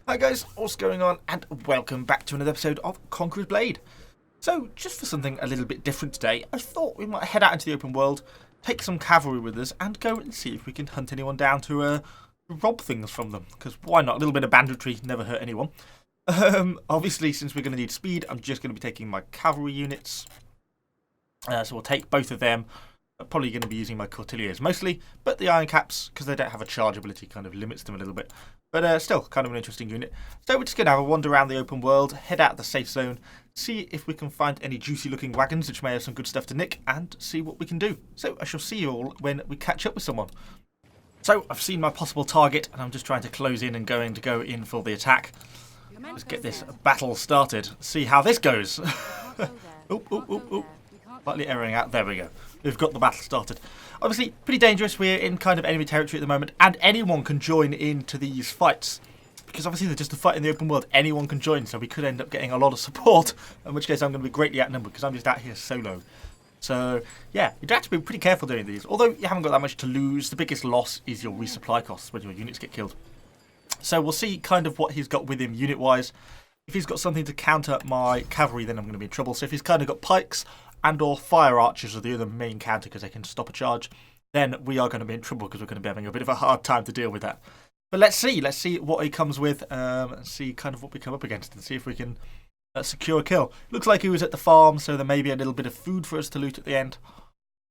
Hi guys, what's going on? And welcome back to another episode of Conqueror's Blade. So, just for something a little bit different today, I thought we might head out into the open world, take some cavalry with us, and go and see if we can hunt anyone down to rob things from them. Because why not? A little bit of banditry never hurt anyone. Obviously, since we're going to need speed, I'm just going to be taking my cavalry units. So we'll take both of them. I'm probably going to be using my courtiers mostly, but the iron caps, because they don't have a charge ability, kind of limits them a little bit. But still, kind of an interesting unit. So we're just going to have a wander around the open world, head out the safe zone, see if we can find any juicy looking wagons which may have some good stuff to nick, and see what we can do. So I shall see you all when we catch up with someone. So I've seen my possible target, and I'm just trying to close in and going to go in for the attack. Let's get this battle started. See how this goes. Oop. Slightly erroring out. There we go. We've got the battle started. Obviously, pretty dangerous. We're in kind of enemy territory at the moment, and anyone can join into these fights. Because obviously they're just a fight in the open world. Anyone can join, so we could end up getting a lot of support, in which case I'm going to be greatly outnumbered because I'm just out here solo. So, yeah, you'd have to be pretty careful doing these. Although you haven't got that much to lose, the biggest loss is your resupply costs when your units get killed. So we'll see kind of what he's got with him unit-wise. If he's got something to counter my cavalry, then I'm going to be in trouble. So if he's kind of got pikes and or fire archers are the other main counter because they can stop a charge, then we are going to be in trouble because we're going to be having a bit of a hard time to deal with that. But let's see what he comes with, and see kind of what we come up against and see if we can secure a kill. Looks like he was at the farm, so there may be a little bit of food for us to loot at the end.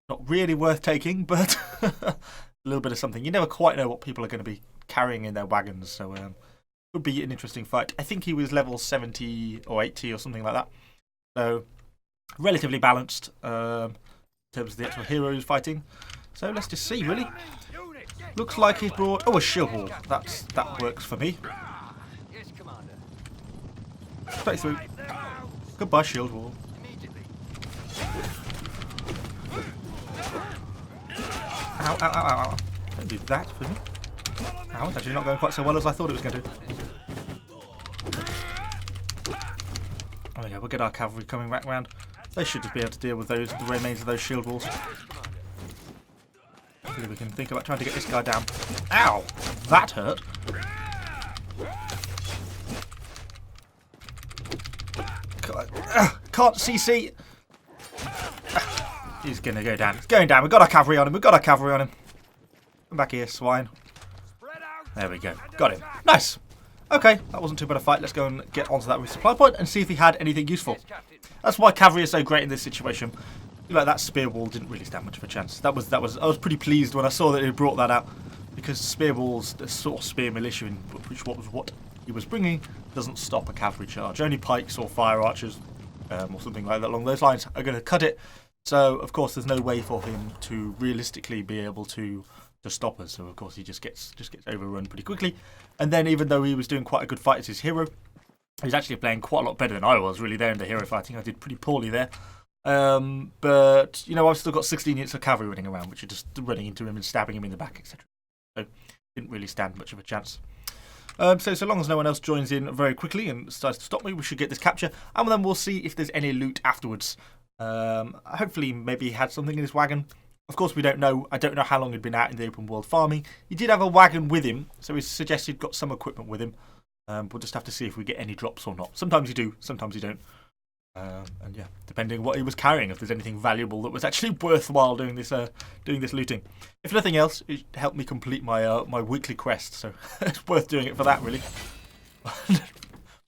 Not really worth taking, but a little bit of something. You never quite know what people are going to be carrying in their wagons, so would be an interesting fight. I think he was level 70 or 80 or something like that. So relatively balanced in terms of the actual heroes fighting. So let's just see, really. Looks like he's brought... Oh, a shield wall. That works for me. Straight through. Goodbye, shield wall. Ow. Don't do that for me. Ow, it's actually not going quite so well as I thought it was going to. There we go, we'll get our cavalry coming back round. They should just be able to deal with the remains of those shield walls. Hopefully we can think about trying to get this guy down. Ow! That hurt. Can't CC. He's going to go down. He's going down. We've got our cavalry on him. Come back here, swine. There we go. Got him. Nice. Okay, that wasn't too bad a fight. Let's go and get onto that resupply point and see if he had anything useful. That's why cavalry is so great in this situation. Like that spear wall didn't really stand much of a chance. I was pretty pleased when I saw that he brought that out, because spear walls, the sort of spear militia, which was what he was bringing, doesn't stop a cavalry charge. Only pikes or fire archers or something like that along those lines are going to cut it. So of course there's no way for him to realistically be able to stop us. So of course he just gets overrun pretty quickly. And then even though he was doing quite a good fight as his hero, he's actually playing quite a lot better than I was really there in the hero fighting. I did pretty poorly there. But you know, I've still got 16 units of cavalry running around, which are just running into him and stabbing him in the back, etc. So didn't really stand much of a chance. So long as no one else joins in very quickly and starts to stop me, we should get this capture, and then we'll see if there's any loot afterwards. Hopefully maybe he had something in his wagon. Of course we don't know. I don't know how long he'd been out in the open world farming. He did have a wagon with him, so he suggested got some equipment with him. We'll just have to see if we get any drops or not. Sometimes you do, sometimes you don't. And yeah, depending on what he was carrying, if there's anything valuable that was actually worthwhile doing this looting. If nothing else, it helped me complete my my weekly quest, so it's worth doing it for that, really.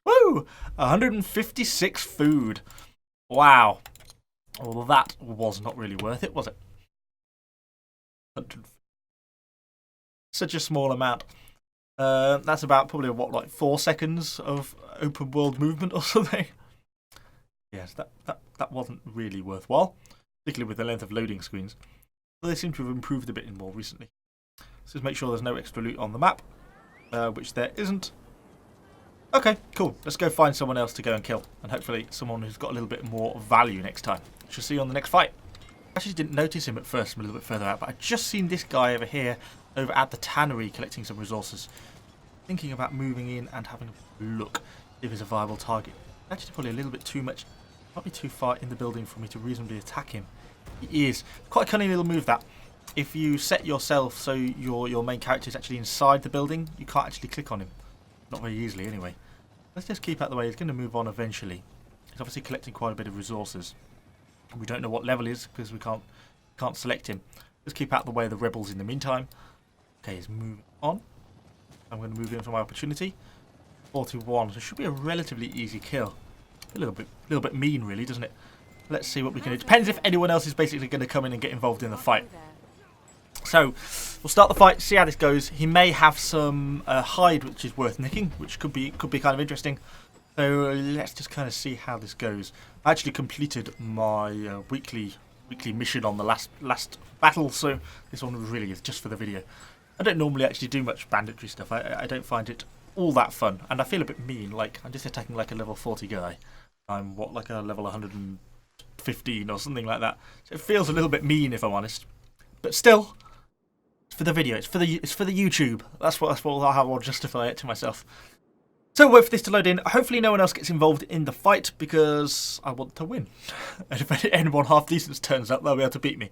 Woo! 156 food. Wow. Well, that was not really worth it, was it? Such a small amount. That's about probably what, like 4 seconds of open world movement or something. Yes, that wasn't really worthwhile, particularly with the length of loading screens. But they seem to have improved a bit more recently. Let's just make sure there's no extra loot on the map, which there isn't. Okay, cool. Let's go find someone else to go and kill, and hopefully someone who's got a little bit more value next time. We'll see you on the next fight. I actually didn't notice him at first, I'm a little bit further out, but I just seen this guy over here, over at the tannery, collecting some resources. Thinking about moving in and having a look if he's a viable target. Actually, probably a little bit too much. Might be too far in the building for me to reasonably attack him. He is. Quite a cunning little move, that. If you set yourself so your main character is actually inside the building, you can't actually click on him. Not very easily, anyway. Let's just keep out the way. He's going to move on eventually. He's obviously collecting quite a bit of resources. We don't know what level he is because we can't select him. Let's keep out the way of the rebels in the meantime. Okay, he's moving on. I'm going to move in for my opportunity. 41. So it should be a relatively easy kill. A little bit mean, really, doesn't it? Let's see what we can do. It depends if anyone else is basically going to come in and get involved in the fight. So we'll start the fight, see how this goes. He may have some hide which is worth nicking, which could be kind of interesting. So let's just kind of see how this goes. I actually completed my weekly mission on the last battle, so this one really is just for the video. I don't normally actually do much banditry stuff. I don't find it all that fun, and I feel a bit mean. Like I'm just attacking like a level 40 guy. I'm like a level 115 or something like that. So it feels a little bit mean, if I'm honest. But still, it's for the video. It's for the YouTube. That's what I'll justify it to myself. So wait for this to load in. Hopefully no one else gets involved in the fight because I want to win. And if anyone half decent turns up, they'll be able to beat me.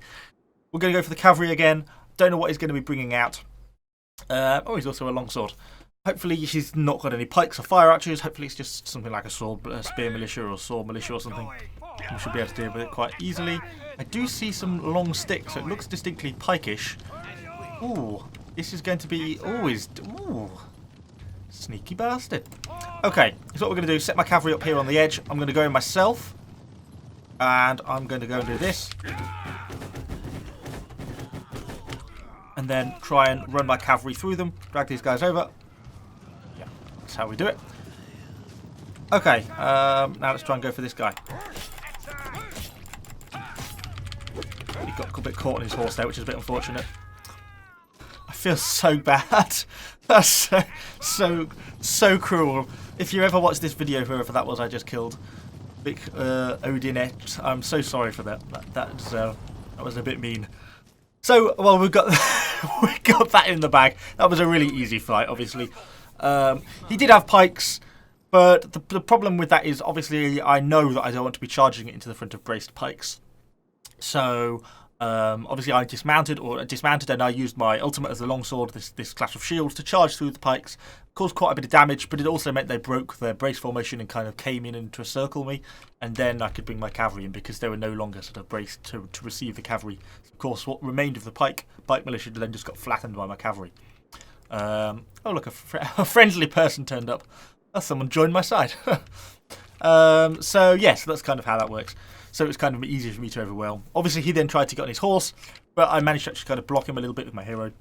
We're going to go for the cavalry again. Don't know what he's going to be bringing out. Oh, he's also a longsword. Hopefully he's not got any pikes or fire archers. Hopefully it's just something like a spear militia or sword militia or something. We should be able to deal with it quite easily. I do see some long sticks, so it looks distinctly pike-ish. Ooh, this is going to be always... Ooh, sneaky bastard. Okay, so what we're going to do is set my cavalry up here on the edge. I'm going to go in myself. And I'm going to go and do this. And then try and run my cavalry through them. Drag these guys over. Yeah, that's how we do it. Okay, now let's try and go for this guy. He got a bit caught on his horse there, which is a bit unfortunate. I feel so bad. That's so cruel. If you ever watch this video, whoever that was I just killed, Big Odinette, I'm so sorry for that. That was a bit mean. So, well, we got that in the bag. That was a really easy fight, obviously. He did have pikes, but the problem with that is, obviously, I know that I don't want to be charging it into the front of braced pikes. So, obviously, I dismounted and I used my ultimate as the longsword, this clash of shields, to charge through the pikes. Caused quite a bit of damage, but it also meant they broke their brace formation and kind of came in and to circle me. And then I could bring my cavalry in because they were no longer sort of braced to receive the cavalry. Of course, what remained of the pike militia then just got flattened by my cavalry. Oh, look, a friendly person turned up. Oh, someone joined my side. So, yes, that's kind of how that works. So it's kind of easier for me to overwhelm. Obviously, he then tried to get on his horse, but I managed to actually kind of block him a little bit with my hero.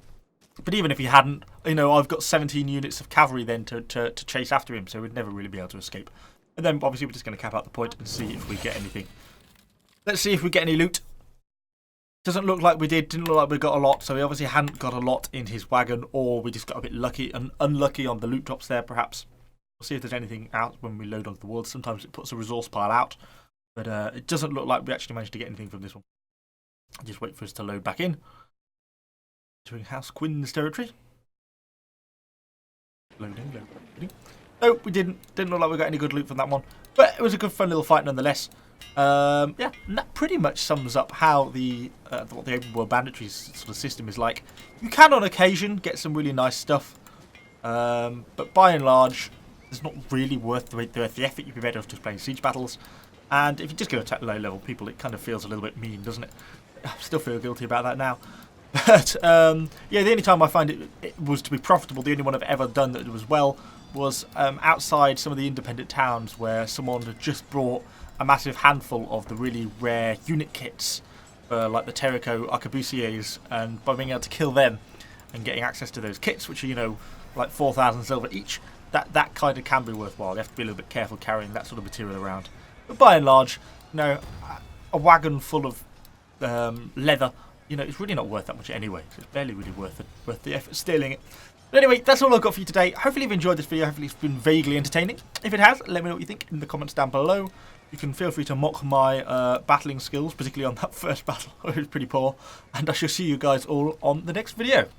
But even if he hadn't, you know, I've got 17 units of cavalry then to chase after him, so we'd never really be able to escape. And then, obviously, we're just going to cap out the point and see if we get anything. Let's see if we get any loot. Doesn't look like we did. Didn't look like we got a lot, so we obviously hadn't got a lot in his wagon, or we just got a bit lucky and unlucky on the loot drops there, perhaps. We'll see if there's anything out when we load onto the world. Sometimes it puts a resource pile out. But it doesn't look like we actually managed to get anything from this one. I'll just wait for us to load back in. Entering House Quinn's territory. Loading. No, we didn't. Didn't look like we got any good loot from that one. But it was a good fun little fight nonetheless. Yeah, and that pretty much sums up how what the open world banditry sort of system is like. You can on occasion get some really nice stuff. But by and large, it's not really worth the effort. You'd be better off just playing siege battles. And if you're just going to attack low-level people, it kind of feels a little bit mean, doesn't it? I still feel guilty about that now. But, yeah, the only time I find it was to be profitable, the only one I've ever done that was well, was outside some of the independent towns where someone had just brought a massive handful of the really rare unit kits, like the Terrico arquebusiers, and by being able to kill them and getting access to those kits, which are, you know, like 4,000 silver each, that kind of can be worthwhile. You have to be a little bit careful carrying that sort of material around. But by and large, you know, a wagon full of leather, you know, it's really not worth that much anyway. So it's barely really worth the effort stealing it. But anyway, that's all I've got for you today. Hopefully you've enjoyed this video. Hopefully it's been vaguely entertaining. If it has, let me know what you think in the comments down below. You can feel free to mock my battling skills, particularly on that first battle. It was pretty poor. And I shall see you guys all on the next video.